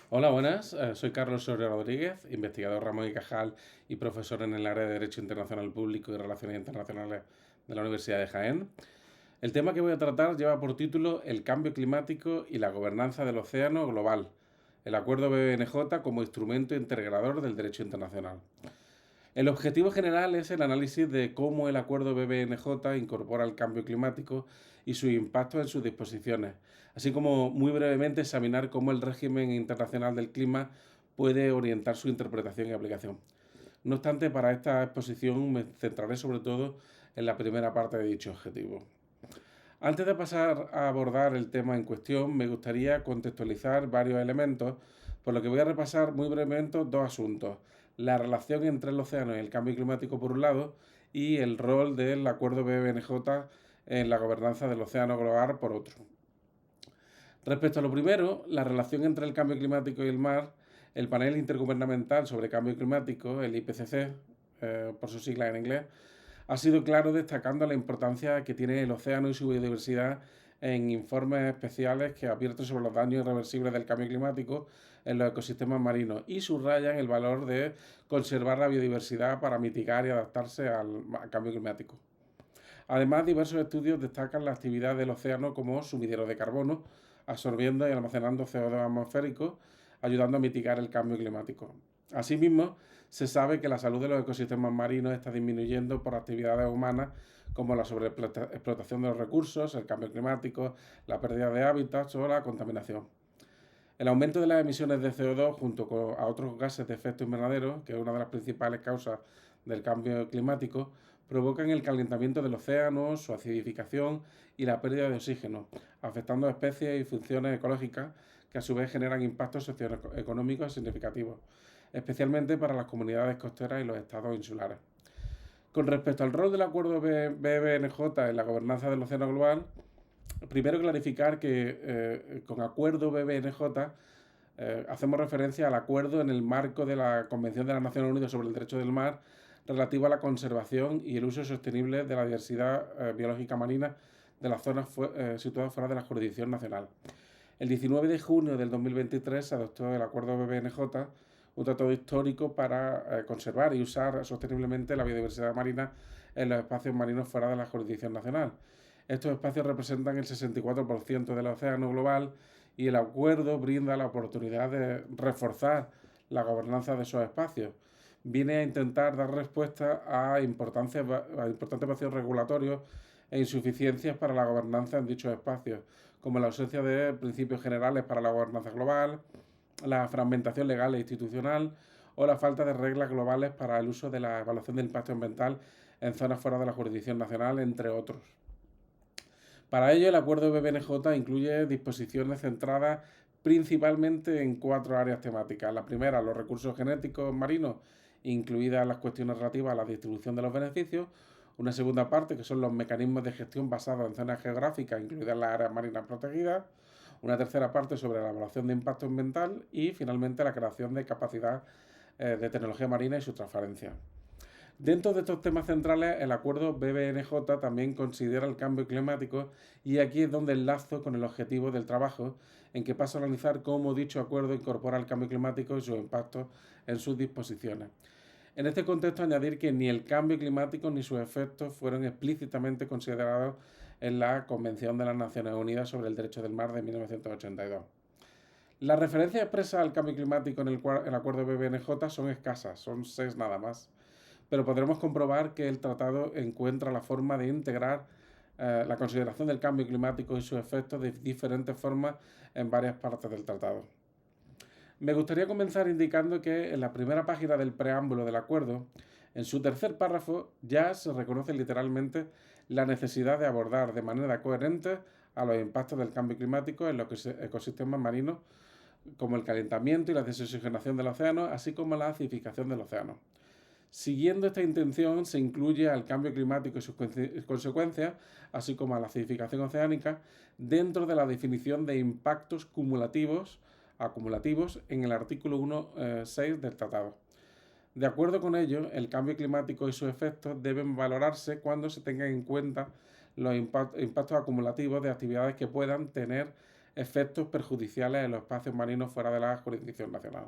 Hola, buenas. Soy Carlos Soria Rodríguez, investigador Ramón y Cajal y profesor en el área de Derecho Internacional Público y Relaciones Internacionales de la Universidad de Jaén. El tema que voy a tratar lleva por título El cambio climático y la gobernanza del océano global, el acuerdo BBNJ como instrumento integrador del derecho internacional. El objetivo general es el análisis de cómo el acuerdo BBNJ incorpora el cambio climático y su impacto en sus disposiciones, así como muy brevemente examinar cómo el régimen internacional del clima puede orientar su interpretación y aplicación. No obstante, para esta exposición me centraré sobre todo en la primera parte de dicho objetivo. Antes de pasar a abordar el tema en cuestión, me gustaría contextualizar varios elementos, por lo que voy a repasar muy brevemente dos asuntos. La relación entre el océano y el cambio climático por un lado y el rol del acuerdo BBNJ en la gobernanza del océano global por otro. Respecto a lo primero, la relación entre el cambio climático y el mar, el panel intergubernamental sobre cambio climático, el IPCC, por sus siglas en inglés, ha sido claro destacando la importancia que tiene el océano y su biodiversidad en informes especiales que advierten sobre los daños irreversibles del cambio climático en los ecosistemas marinos y subrayan el valor de conservar la biodiversidad para mitigar y adaptarse al cambio climático. Además, diversos estudios destacan la actividad del océano como sumidero de carbono, absorbiendo y almacenando CO2 atmosférico, ayudando a mitigar el cambio climático. Asimismo, se sabe que la salud de los ecosistemas marinos está disminuyendo por actividades humanas como la sobreexplotación de los recursos, el cambio climático, la pérdida de hábitats o la contaminación. El aumento de las emisiones de CO2 junto a otros gases de efecto invernadero, que es una de las principales causas del cambio climático, provocan el calentamiento del océano, su acidificación y la pérdida de oxígeno, afectando a especies y funciones ecológicas que a su vez generan impactos socioeconómicos significativos, especialmente para las comunidades costeras y los estados insulares. Con respecto al rol del acuerdo BBNJ en la gobernanza del océano global, primero clarificar que con acuerdo BBNJ hacemos referencia al acuerdo en el marco de la Convención de las Naciones Unidas sobre el Derecho del Mar relativo a la conservación y el uso sostenible de la diversidad biológica marina de las zonas situadas fuera de la jurisdicción nacional. El 19 de junio del 2023 se adoptó el acuerdo BBNJ, un tratado histórico para conservar y usar sosteniblemente la biodiversidad marina en los espacios marinos fuera de la jurisdicción nacional. Estos espacios representan el 64% del océano global y el acuerdo brinda la oportunidad de reforzar la gobernanza de esos espacios. Viene a intentar dar respuesta a importantes vacíos regulatorios e insuficiencias para la gobernanza en dichos espacios, como la ausencia de principios generales para la gobernanza global, la fragmentación legal e institucional o la falta de reglas globales para el uso de la evaluación del impacto ambiental en zonas fuera de la jurisdicción nacional, entre otros. Para ello, el acuerdo BBNJ incluye disposiciones centradas principalmente en cuatro áreas temáticas. La primera, los recursos genéticos marinos, incluidas las cuestiones relativas a la distribución de los beneficios. Una segunda parte, que son los mecanismos de gestión basados en zonas geográficas, incluidas las áreas marinas protegidas. Una tercera parte sobre la evaluación de impacto ambiental y, finalmente, la creación de capacidad de tecnología marina y su transferencia. Dentro de estos temas centrales, el acuerdo BBNJ también considera el cambio climático y aquí es donde enlazo con el objetivo del trabajo, en que paso a analizar cómo dicho acuerdo incorpora el cambio climático y sus impactos en sus disposiciones. En este contexto, añadir que ni el cambio climático ni sus efectos fueron explícitamente considerados en la Convención de las Naciones Unidas sobre el Derecho del Mar de 1982. Las referencias expresas al cambio climático en el acuerdo BBNJ son escasas, son 6 nada más, pero podremos comprobar que el tratado encuentra la forma de integrar la consideración del cambio climático y sus efectos de diferentes formas en varias partes del tratado. Me gustaría comenzar indicando que en la primera página del preámbulo del acuerdo, en su tercer párrafo, ya se reconoce literalmente la necesidad de abordar de manera coherente a los impactos del cambio climático en los ecosistemas marinos, como el calentamiento y la desoxigenación del océano, así como la acidificación del océano. Siguiendo esta intención, se incluye al cambio climático y sus consecuencias, así como a la acidificación oceánica, dentro de la definición de impactos acumulativos en el artículo 1.6 del tratado. De acuerdo con ello, el cambio climático y sus efectos deben valorarse cuando se tengan en cuenta los impactos acumulativos de actividades que puedan tener efectos perjudiciales en los espacios marinos fuera de la jurisdicción nacional.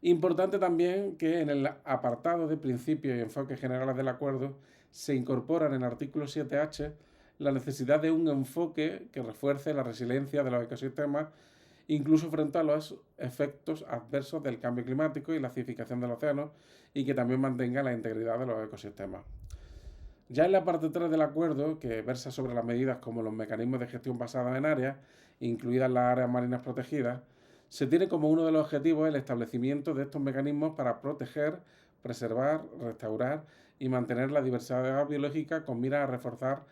Importante también que en el apartado de principios y enfoques generales del acuerdo se incorpora en el artículo 7H la necesidad de un enfoque que refuerce la resiliencia de los ecosistemas, incluso frente a los efectos adversos del cambio climático y la acidificación del océano, y que también mantenga la integridad de los ecosistemas. Ya en la parte 3 del acuerdo, que versa sobre las medidas como los mecanismos de gestión basadas en áreas, incluidas las áreas marinas protegidas, se tiene como uno de los objetivos el establecimiento de estos mecanismos para proteger, preservar, restaurar y mantener la diversidad biológica con miras a reforzar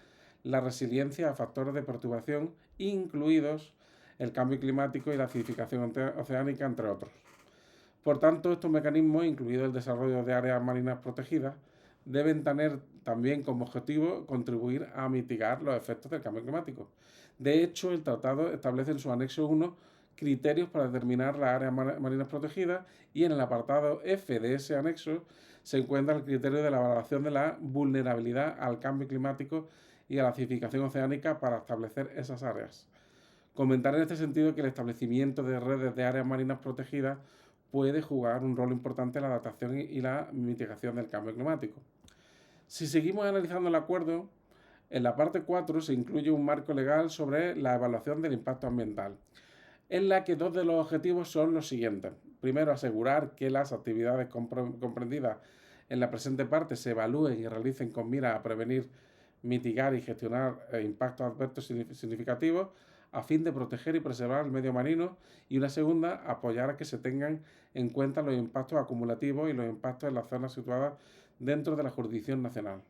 la resiliencia a factores de perturbación, incluidos el cambio climático y la acidificación oceánica, entre otros. Por tanto, estos mecanismos, incluido el desarrollo de áreas marinas protegidas, deben tener también como objetivo contribuir a mitigar los efectos del cambio climático. De hecho, el tratado establece en su anexo 1 criterios para determinar las áreas marinas protegidas, y en el apartado F de ese anexo se encuentra el criterio de la valoración de la vulnerabilidad al cambio climático y a la acidificación oceánica para establecer esas áreas. Comentar en este sentido que el establecimiento de redes de áreas marinas protegidas puede jugar un rol importante en la adaptación y la mitigación del cambio climático. Si seguimos analizando el acuerdo, en la parte 4 se incluye un marco legal sobre la evaluación del impacto ambiental, en la que dos de los objetivos son los siguientes. Primero, asegurar que las actividades comprendidas en la presente parte se evalúen y realicen con mira a prevenir, mitigar y gestionar impactos adversos significativos a fin de proteger y preservar el medio marino, y una segunda, apoyar a que se tengan en cuenta los impactos acumulativos y los impactos en las zonas situadas dentro de la jurisdicción nacional.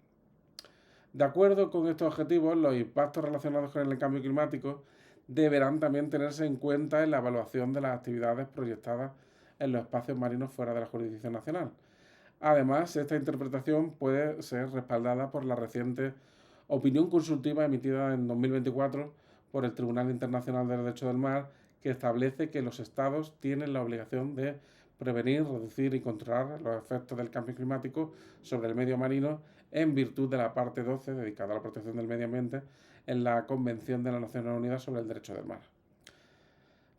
De acuerdo con estos objetivos, los impactos relacionados con el cambio climático deberán también tenerse en cuenta en la evaluación de las actividades proyectadas en los espacios marinos fuera de la jurisdicción nacional. Además, esta interpretación puede ser respaldada por la reciente opinión consultiva emitida en 2024 por el Tribunal Internacional de Derecho del Mar, que establece que los Estados tienen la obligación de prevenir, reducir y controlar los efectos del cambio climático sobre el medio marino en virtud de la parte 12 dedicada a la protección del medio ambiente en la Convención de las Naciones Unidas sobre el Derecho del Mar.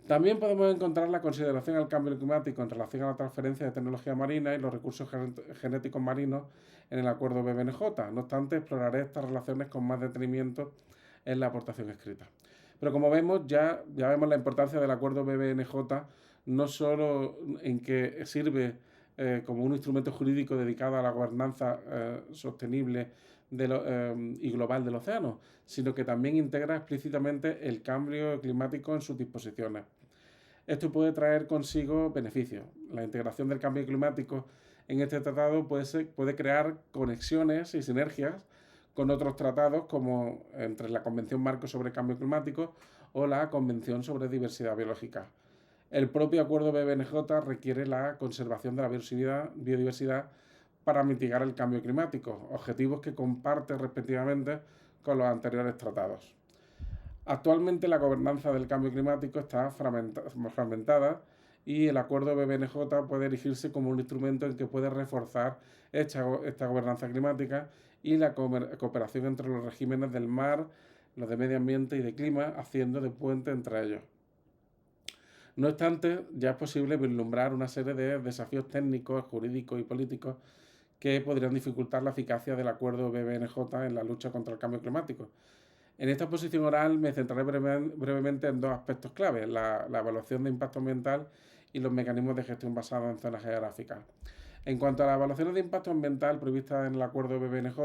También podemos encontrar la consideración al cambio climático en relación a la transferencia de tecnología marina y los recursos genéticos marinos en el acuerdo BBNJ. No obstante, exploraré estas relaciones con más detenimiento en la aportación escrita. Pero como vemos, ya vemos la importancia del acuerdo BBNJ, no solo en que sirve como un instrumento jurídico dedicado a la gobernanza sostenible y global del océano, sino que también integra explícitamente el cambio climático en sus disposiciones. Esto puede traer consigo beneficios. La integración del cambio climático en este tratado puede crear conexiones y sinergias con otros tratados, como entre la Convención Marco sobre Cambio Climático o la Convención sobre Diversidad Biológica. El propio acuerdo BBNJ requiere la conservación de la biodiversidad para mitigar el cambio climático, objetivos que comparte respectivamente con los anteriores tratados. Actualmente la gobernanza del cambio climático está fragmentada, y el acuerdo BBNJ puede erigirse como un instrumento en que puede reforzar esta gobernanza climática y la cooperación entre los regímenes del mar, los de medio ambiente y de clima, haciendo de puente entre ellos. No obstante, ya es posible vislumbrar una serie de desafíos técnicos, jurídicos y políticos que podrían dificultar la eficacia del acuerdo BBNJ en la lucha contra el cambio climático. En esta exposición oral me centraré brevemente en dos aspectos clave: la evaluación de impacto ambiental y los mecanismos de gestión basados en zonas geográficas. En cuanto a la evaluación de impacto ambiental prevista en el acuerdo BBNJ,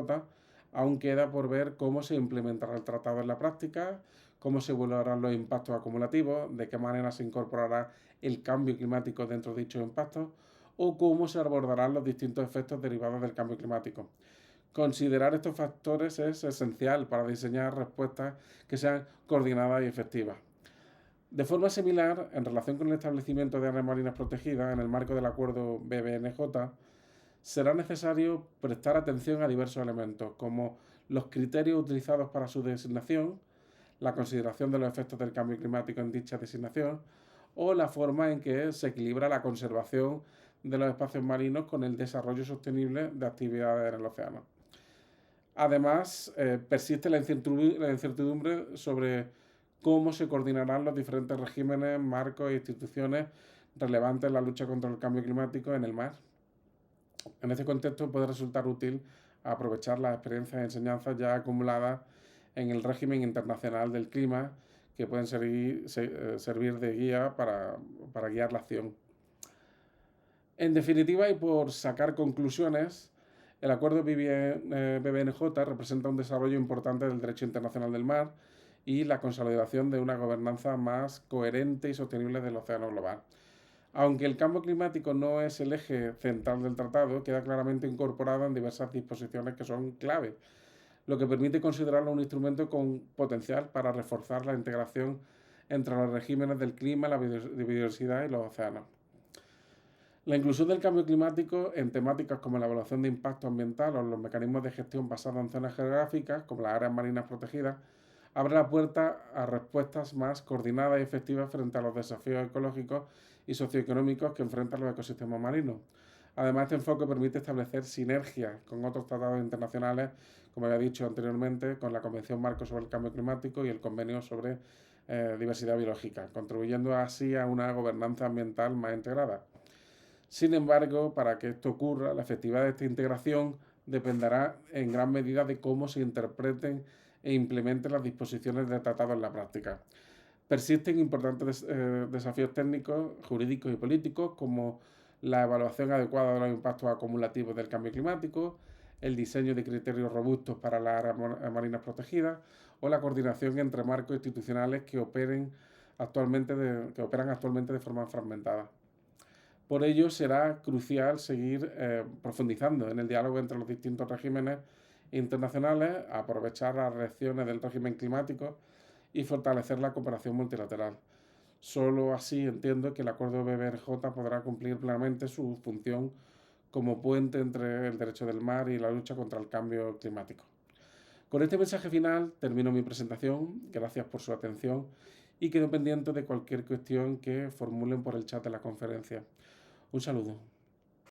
aún queda por ver cómo se implementará el tratado en la práctica, cómo se evaluarán los impactos acumulativos, de qué manera se incorporará el cambio climático dentro de dichos impactos, o cómo se abordarán los distintos efectos derivados del cambio climático. Considerar estos factores es esencial para diseñar respuestas que sean coordinadas y efectivas. De forma similar, en relación con el establecimiento de áreas marinas protegidas en el marco del acuerdo BBNJ, será necesario prestar atención a diversos elementos, como los criterios utilizados para su designación, la consideración de los efectos del cambio climático en dicha designación, o la forma en que se equilibra la conservación de los espacios marinos con el desarrollo sostenible de actividades en el océano. Además, persiste la incertidumbre sobre cómo se coordinarán los diferentes regímenes, marcos e instituciones relevantes en la lucha contra el cambio climático en el mar. En este contexto puede resultar útil aprovechar las experiencias y enseñanzas ya acumuladas en el régimen internacional del clima, que pueden servir de guía para guiar la acción. En definitiva, y por sacar conclusiones, el acuerdo BBNJ representa un desarrollo importante del derecho internacional del mar y la consolidación de una gobernanza más coherente y sostenible del océano global. Aunque el cambio climático no es el eje central del tratado, queda claramente incorporado en diversas disposiciones que son clave, lo que permite considerarlo un instrumento con potencial para reforzar la integración entre los regímenes del clima, la biodiversidad y los océanos. La inclusión del cambio climático en temáticas como la evaluación de impacto ambiental o los mecanismos de gestión basados en zonas geográficas, como las áreas marinas protegidas, abre la puerta a respuestas más coordinadas y efectivas frente a los desafíos ecológicos y socioeconómicos que enfrentan los ecosistemas marinos. Además, este enfoque permite establecer sinergias con otros tratados internacionales, como había dicho anteriormente, con la Convención Marco sobre el Cambio Climático y el Convenio sobre Diversidad Biológica, contribuyendo así a una gobernanza ambiental más integrada. Sin embargo, para que esto ocurra, la efectividad de esta integración dependerá en gran medida de cómo se interpreten e implementen las disposiciones del tratado en la práctica. Persisten importantes desafíos técnicos, jurídicos y políticos, como la evaluación adecuada de los impactos acumulativos del cambio climático, el diseño de criterios robustos para las áreas marinas protegidas o la coordinación entre marcos institucionales que operan actualmente de forma fragmentada. Por ello, será crucial seguir profundizando en el diálogo entre los distintos regímenes internacionales, aprovechar las reacciones del régimen climático y fortalecer la cooperación multilateral. Solo así entiendo que el acuerdo BBNJ podrá cumplir plenamente su función como puente entre el derecho del mar y la lucha contra el cambio climático. Con este mensaje final termino mi presentación. Gracias por su atención y quedo pendiente de cualquier cuestión que formulen por el chat de la conferencia. Un saludo.